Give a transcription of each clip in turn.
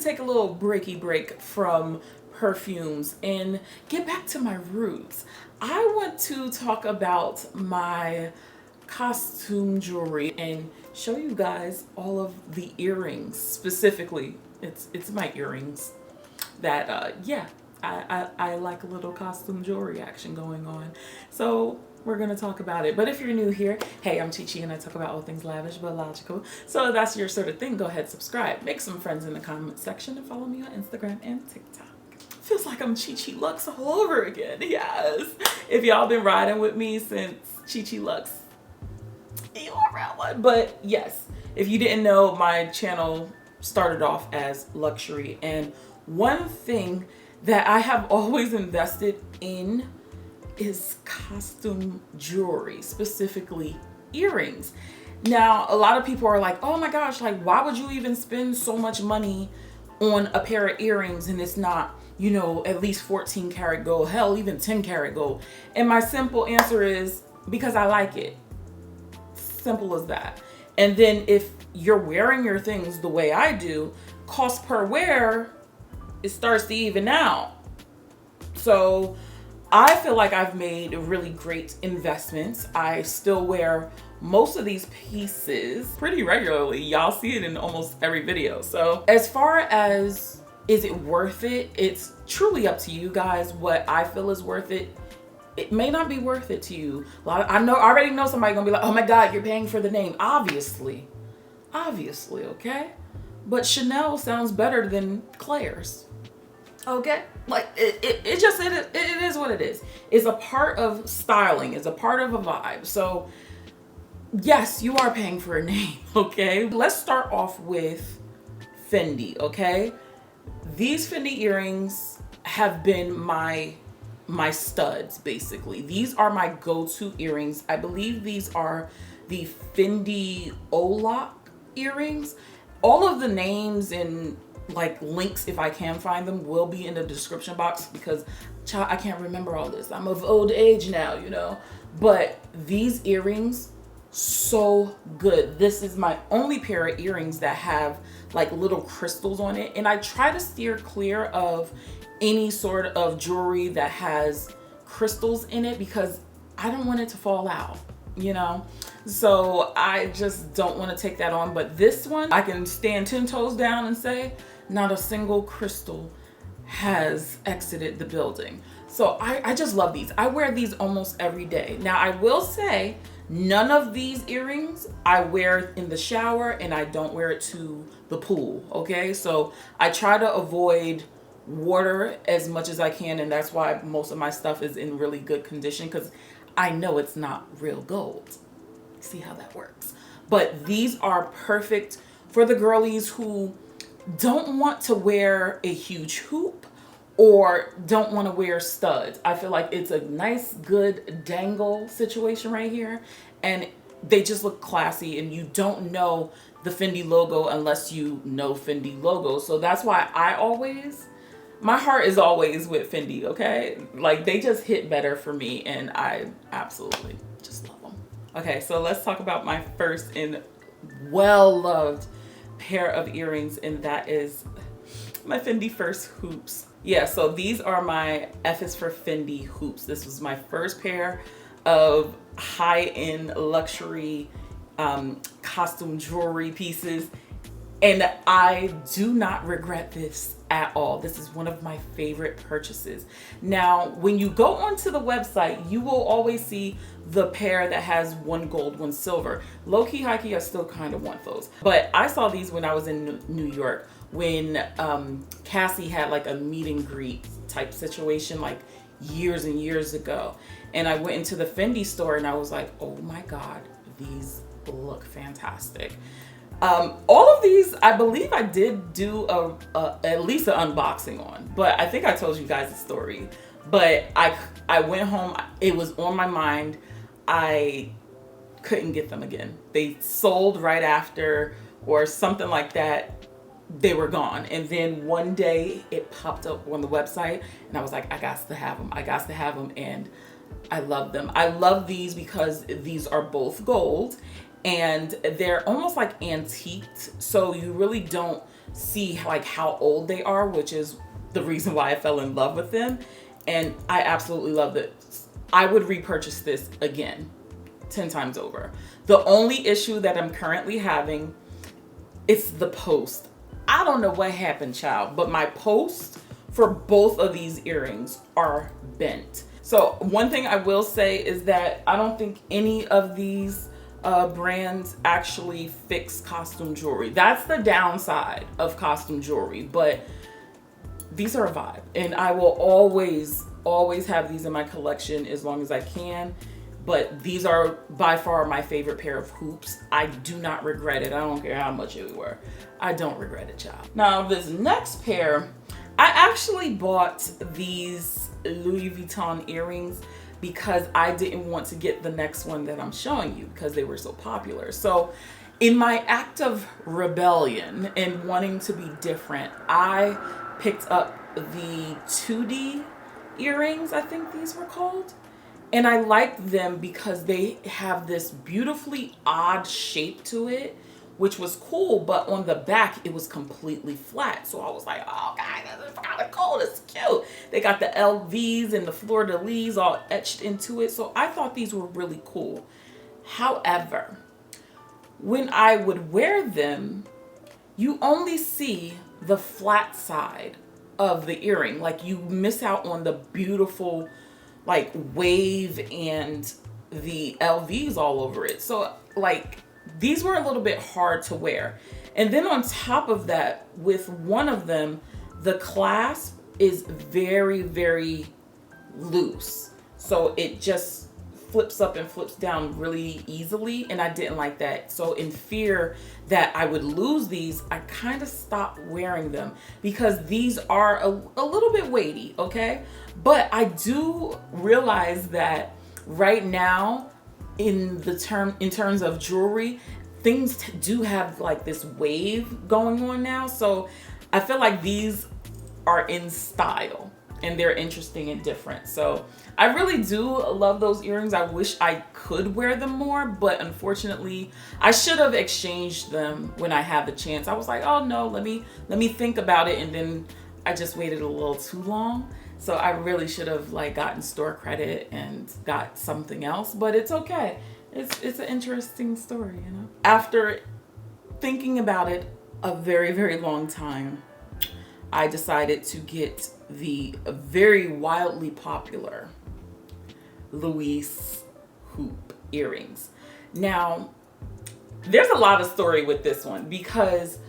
take a little break from perfumes and get back to my roots. I want to talk about my costume jewelry and show you guys all of the earrings. Specifically, it's my earrings that yeah, I like a little costume jewelry action going on. So we're gonna talk about it. But if you're new here, hey, I'm Chi Chi and I talk about all things lavish but logical. So if that's your sort of thing, go ahead, subscribe, make some friends in the comment section, and follow me on Instagram and TikTok. Feels like I'm Chi Chi Lux all over again. Yes. If y'all been riding with me since Chi Chi Lux, you are around one. But yes, if you didn't know, my channel started off as luxury, and one thing that I have always invested in is costume jewelry, specifically earrings. Now, a lot of people are like, oh my gosh, like why would you even spend so much money on a pair of earrings and it's not, you know, at least 14 karat gold, hell, even 10 karat gold? And my simple answer is because I like it. Simple as that. And then if you're wearing your things the way I do, cost per wear, it starts to even out. So I feel like I've made really great investments. I still wear most of these pieces pretty regularly. Y'all see it in almost every video. So as far as is it worth it, it's truly up to you guys what I feel is worth it. It may not be worth it to you. I already know somebody gonna be like, oh my God, you're paying for the name. Obviously, okay? But Chanel sounds better than Claire's. Okay, like it is what it is. It's a part of styling. It's a part of a vibe. So yes, you are paying for a name. Okay, let's start off with Fendi. Okay, these Fendi earrings have been my studs. Basically, these are my go-to earrings. I believe these are the Fendi O'LockEarrings. All of the names and like links, if I can find them, will be in the description box because child, I can't remember all this. I'm of old age now, you know. But these earrings, so good. This is my only pair of earrings that have like little crystals on it, and I try to steer clear of any sort of jewelry that has crystals in it because I don't want it to fall out, you know. So I just don't want to take that on. But this one, I can stand 10 toes down and say not a single crystal has exited the building. So I just love these. I wear these almost every day. Now I will say none of these earrings I wear in the shower, and I don't wear it to the pool. Okay, so I try to avoid water as much as I can, and that's why most of my stuff is in really good condition because I know it's not real gold. See how that works? But these are perfect for the girlies who don't want to wear a huge hoop or don't want to wear studs. I feel like it's a nice, good dangle situation right here, and they just look classy, and you don't know the Fendi logo unless you know Fendi logo. So that's why my heart is always with Fendi, okay? Like they just hit better for me, and I absolutely just love them. Okay, so let's talk about my first and well-loved pair of earrings, and that is my Fendi First hoops. Yeah, so these are my F is for Fendi hoops. This was my first pair of high-end luxury costume jewelry pieces, and I do not regret this at all. This is one of my favorite purchases. Now, when you go onto the website, you will always see the pair that has one gold, one silver. Low key, high key, I still kind of want those. But I saw these when I was in New York, when Cassie had like a meet and greet type situation like years and years ago. And I went into the Fendi store and I was like, oh my God, these look fantastic. All of these, I believe I did do at least an unboxing on, but I think I told you guys the story. But I went home, it was on my mind. I couldn't get them again. They sold right after or something like that. They were gone. And then one day it popped up on the website and I was like, I got to have them. I got to have them. And I love them. I love these because these are both gold and they're almost like antiqued. So you really don't see like how old they are, which is the reason why I fell in love with them. And I absolutely love it. I would repurchase this again 10 times over. The only issue that I'm currently having is the post. I don't know what happened, child, but my posts for both of these earrings are bent. So one thing I will say is that I don't think any of these brands actually fix costume jewelry. That's the downside of costume jewelry, but these are a vibe, and I will always have these in my collection as long as I can. But these are by far my favorite pair of hoops. I do not regret it. I don't care how much it were. I don't regret it, child. Now this next pair, I actually bought these Louis Vuitton earrings because I didn't want to get the next one that I'm showing you because they were so popular. So in my act of rebellion and wanting to be different, I picked up the 2D earrings, I think these were called. And I liked them because they have this beautifully odd shape to it, which was cool, but on the back, it was completely flat. So I was like, oh God, this is kind of cool, this is cute. They got the LVs and the fleur-de-lis all etched into it. So I thought these were really cool. However, when I would wear them, you only see the flat side of the earring. Like you miss out on the beautiful like wave and the LVs all over it. So like these were a little bit hard to wear. And then on top of that, with one of them, the clasp is very, very loose. So it just flips up and flips down really easily, and I didn't like that. So in fear that I would lose these, I kind of stopped wearing them because these are a little bit weighty, okay? But I do realize that right now in terms of jewelry, things do have like this wave going on now. So I feel like these are in style and they're interesting and different. So I really do love those earrings. I wish I could wear them more, but unfortunately I should have exchanged them when I had the chance. I was like, oh no, let me think about it, and then I just waited a little too long. So I really should have like gotten store credit and got something else, but it's okay. It's an interesting story, you know? After thinking about it a very, very long time, I decided to get the very wildly popular Louise hoop earrings. Now, there's a lot of story with this one because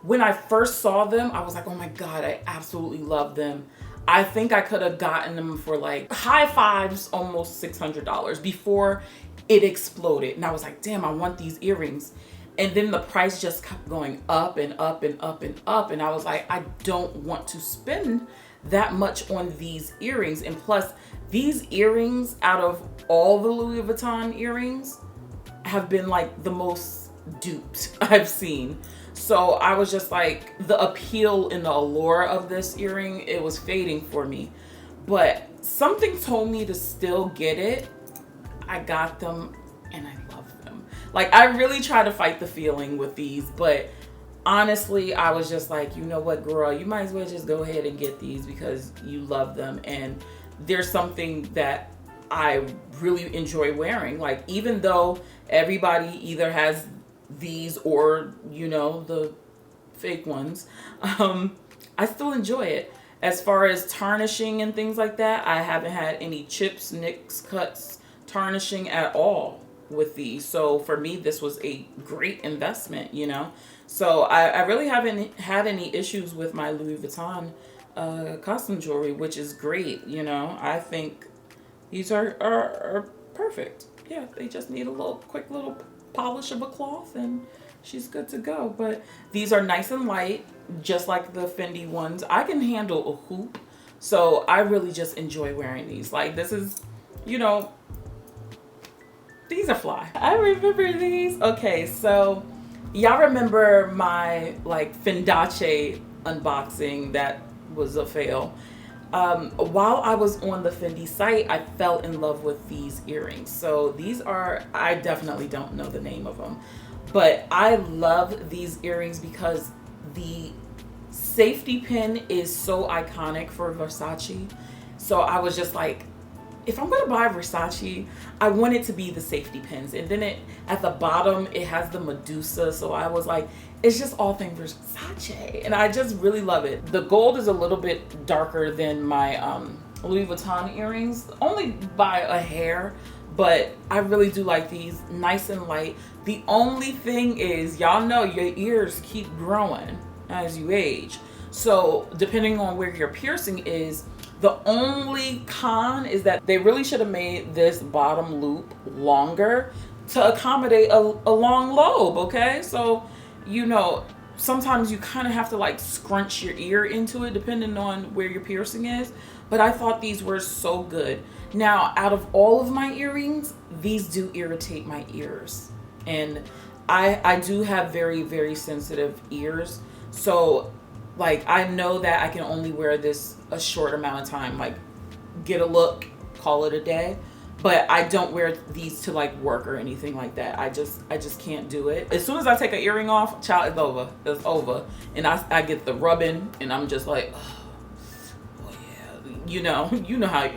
when I first saw them, I was like, oh my God, I absolutely love them. I think I could have gotten them for like high fives, almost $600 before it exploded. And I was like, damn, I want these earrings. And then the price just kept going up and up and up and up. And I was like, I don't want to spend that much on these earrings. And plus, these earrings, out of all the Louis Vuitton earrings, have been like the most duped I've seen. So I was just like, the appeal and the allure of this earring, it was fading for me. But something told me to still get it. I got them and I love them. Like, I really try to fight the feeling with these, but honestly, I was just like, you know what, girl, you might as well just go ahead and get these because you love them. And there's something that I really enjoy wearing. Like, even though everybody either has these or, you know, the fake ones, I still enjoy it. As far as tarnishing and things like that, I haven't had any chips, nicks, cuts, tarnishing at all with these. So for me, this was a great investment, you know? So I really haven't had any issues with my Louis Vuitton costume jewelry, which is great, you know? I think these are perfect. Yeah, they just need a quick little polish of a cloth and she's good to go. But these are nice and light, just like the Fendi ones. I can handle a hoop, so I really just enjoy wearing these. Like, this is, you know, these are fly. I remember these. Okay, so y'all remember my like Fendace unboxing that was a fail. While I was on the Fendi site, I fell in love with these earrings. So these are, I definitely don't know the name of them, but I love these earrings because the safety pin is so iconic for Versace. So I was just like, if I'm gonna buy Versace, I want it to be the safety pins. And then it at the bottom it has the Medusa. So I was like, it's just all things Versace, and I just really love it. The gold is a little bit darker than my Louis Vuitton earrings, only by a hair, but I really do like these, nice and light. The only thing is, y'all know your ears keep growing as you age. So depending on where your piercing is, the only con is that they really should have made this bottom loop longer to accommodate a long lobe, okay? So, you know, sometimes you kind of have to like scrunch your ear into it depending on where your piercing is. But I thought these were so good. Now, out of all of my earrings, these do irritate my ears. And I do have very, very sensitive ears. So like, I know that I can only wear this a short amount of time, like get a look, call it a day. But I don't wear these to like work or anything like that. I just can't do it. As soon as I take an earring off, child, it's over. It's over. And I get the rubbing, and I'm just like, oh yeah, you know how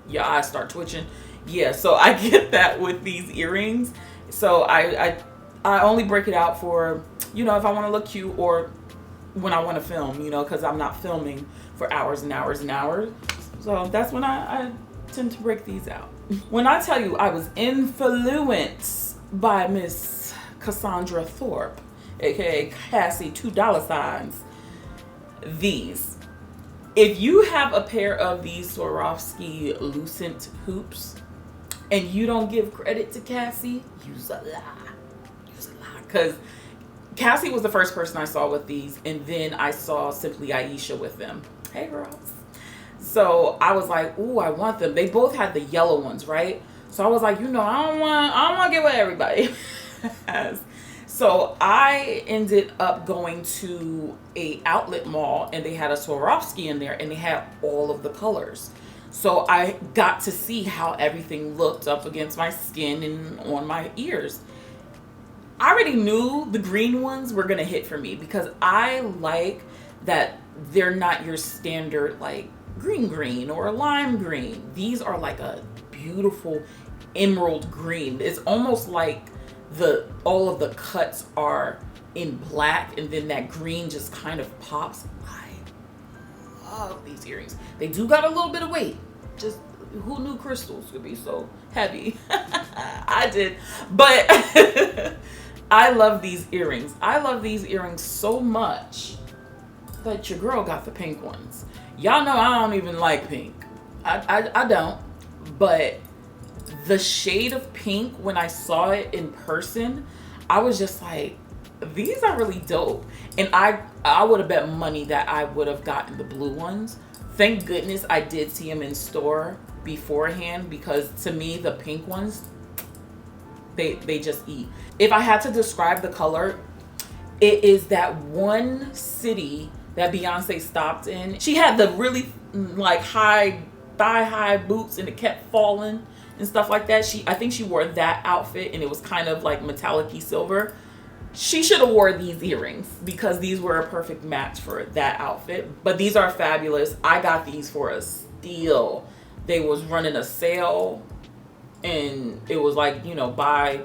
your eyes start twitching. Yeah, so I get that with these earrings. So I only break it out for, you know, if I want to look cute or when I want to film, you know, because I'm not filming for hours and hours and hours. So that's when I tend to break these out. When I tell you I was influenced by Miss Cassandra Thorpe, aka Cassie $2 these. If you have a pair of these Swarovski Lucent hoops and you don't give credit to Cassie, you's a lie. You's a lie. Because Cassie was the first person I saw with these, and then I saw Simply Aisha with them. Hey girls. So I was like, ooh, I want them. They both had the yellow ones, right? So I was like, you know, I don't want to get what everybody has. So I ended up going to a outlet mall, and they had a Swarovski in there, and they had all of the colors. So I got to see how everything looked up against my skin and on my ears. I already knew the green ones were gonna hit for me because I like that they're not your standard like green or lime green. These are like a beautiful emerald green. It's almost like all of the cuts are in black, and then that green just kind of pops. I love these earrings. They do got a little bit of weight. Just who knew crystals could be so heavy? I did, but I love these earrings. I love these earrings so much that your girl got the pink ones. Y'all know I don't even like pink. I don't. But the shade of pink, when I saw it in person, I was just like, these are really dope. And I would have bet money that I would have gotten the blue ones. Thank goodness I did see them in store beforehand, because to me, the pink ones, they just eat. If I had to describe the color, it is that one city that Beyonce stopped in. She had the really like high, thigh-high boots, and it kept falling and stuff like that. I think she wore that outfit, and it was kind of like metallic-y silver. She should have wore these earrings because these were a perfect match for that outfit. But these are fabulous. I got these for a steal. They was running a sale, and it was like, you know, buy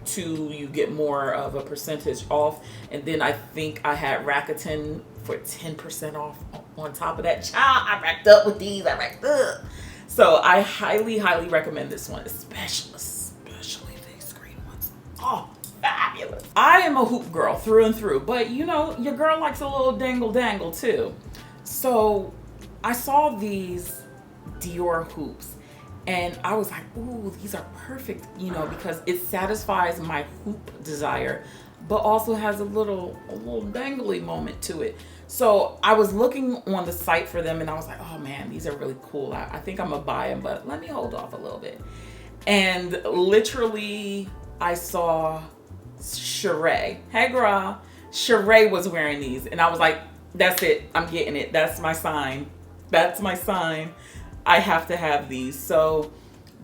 two, you get more of a percentage off. And then I think I had Rakuten for 10% off on top of that. Child, I racked up with these. I racked up. So I highly, highly recommend this one, especially these green ones. Oh, fabulous. I am a hoop girl through and through, but you know, your girl likes a little dangle too. So I saw these Dior hoops, and I was like, ooh, these are perfect, you know, because it satisfies my hoop desire, but also has a little dangly moment to it. So I was looking on the site for them, and I was like, oh man, these are really cool. I think I'm gonna buy them, but let me hold off a little bit. And literally, I saw Sheree. Hey girl. Sheree was wearing these, and I was like, that's it. I'm getting it. That's my sign. That's my sign. I have to have these. So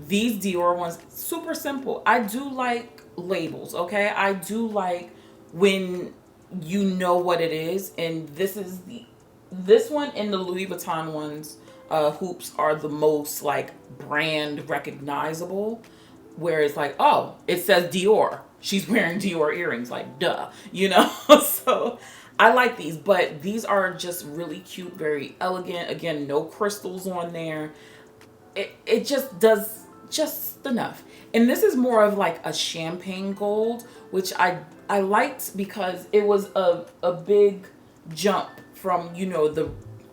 these Dior ones, super simple. I do like labels, okay? I do like when you know what it is. And this one and the Louis Vuitton ones, hoops are the most like brand recognizable, where it's like, oh, it says Dior, she's wearing Dior earrings, like duh, you know. So I like these, but these are just really cute, very elegant. Again, no crystals on there. It just does just enough. And this is more of like a champagne gold, which I liked because it was a big jump from, you know, the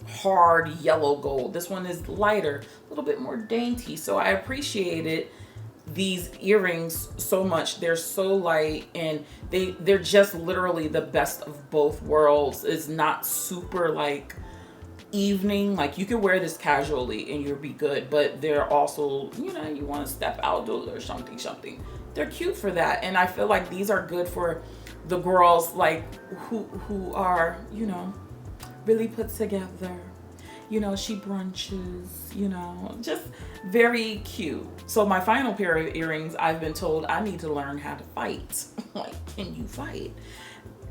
hard yellow gold. This one is lighter, a little bit more dainty. So I appreciated these earrings so much. They're so light, and they're just literally the best of both worlds. It's not super like evening, like you could wear this casually and you'll be good, but they're also, you know, you want to step out or something. They're cute for that. And I feel like these are good for the girls like who are, you know, really put together. You know, she brunches, you know, just very cute. So my final pair of earrings, I've been told I need to learn how to fight. Like, can you fight?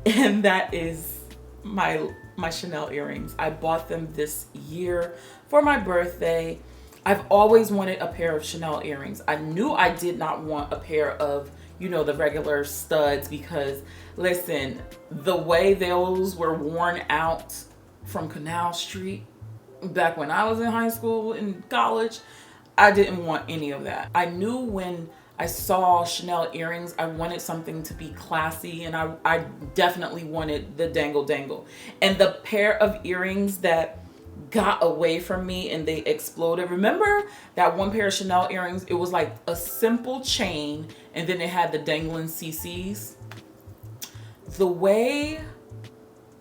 And that is my Chanel earrings. I bought them this year for my birthday. I've always wanted a pair of Chanel earrings. I knew I did not want a pair of, you know, the regular studs, because listen, the way those were worn out from Canal Street back when I was in high school and college, I didn't want any of that. I knew when I saw Chanel earrings, I wanted something to be classy, and I definitely wanted the dangle. And the pair of earrings that got away from me and they exploded. Remember that one pair of Chanel earrings? It was like a simple chain and then it had the dangling CCs. The way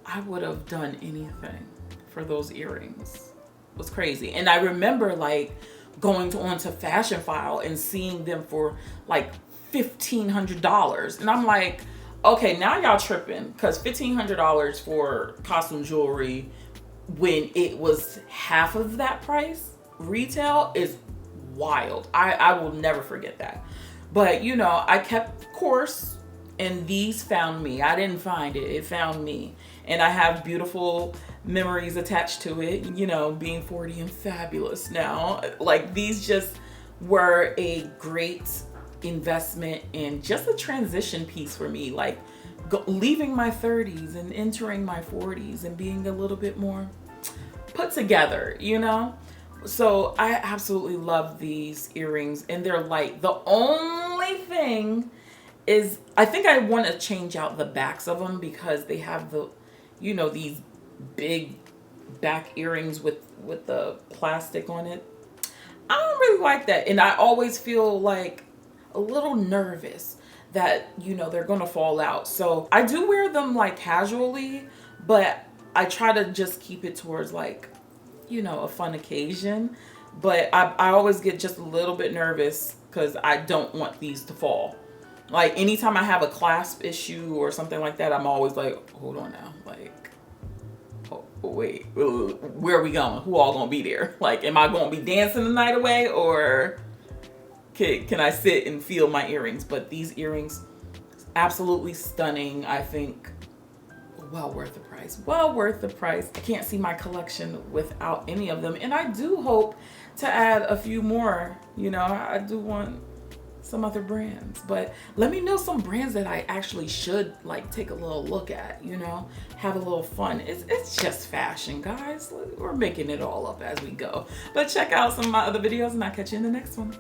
I would have done anything for those earrings was crazy. And I remember like going onto Fashion File and seeing them for like $1,500. And I'm like, okay, now y'all tripping, because $1,500 for costume jewelry when it was half of that price retail is wild. I will never forget that. But you know, I kept course and these found me. I didn't find it, it found me. And I have beautiful memories attached to it, you know, being 40 and fabulous now. Like, these just were a great investment and just a transition piece for me, like leaving my 30s and entering my 40s and being a little bit more put together, you know. So I absolutely love these earrings, and they're light. The only thing is, I think I want to change out the backs of them, because they have the, you know, these big back earrings with the plastic on it. I don't really like that, and I always feel like a little nervous that, you know, they're gonna fall out. So I do wear them like casually, but I try to just keep it towards like, you know, a fun occasion. But I always get just a little bit nervous because I don't want these to fall. Like, anytime I have a clasp issue or something like that, I'm always like, hold on now, like, oh, wait, where are we going? Who all gonna be there? Like, am I gonna be dancing the night away, or can I sit and feel my earrings? But these earrings, absolutely stunning. I think well worth the price. Well worth the price. I can't see my collection without any of them. And I do hope to add a few more. You know, I do want some other brands, but let me know some brands that I actually should like take a little look at, you know, have a little fun. It's just fashion, guys. We're making it all up as we go. But check out some of my other videos and I'll catch you in the next one.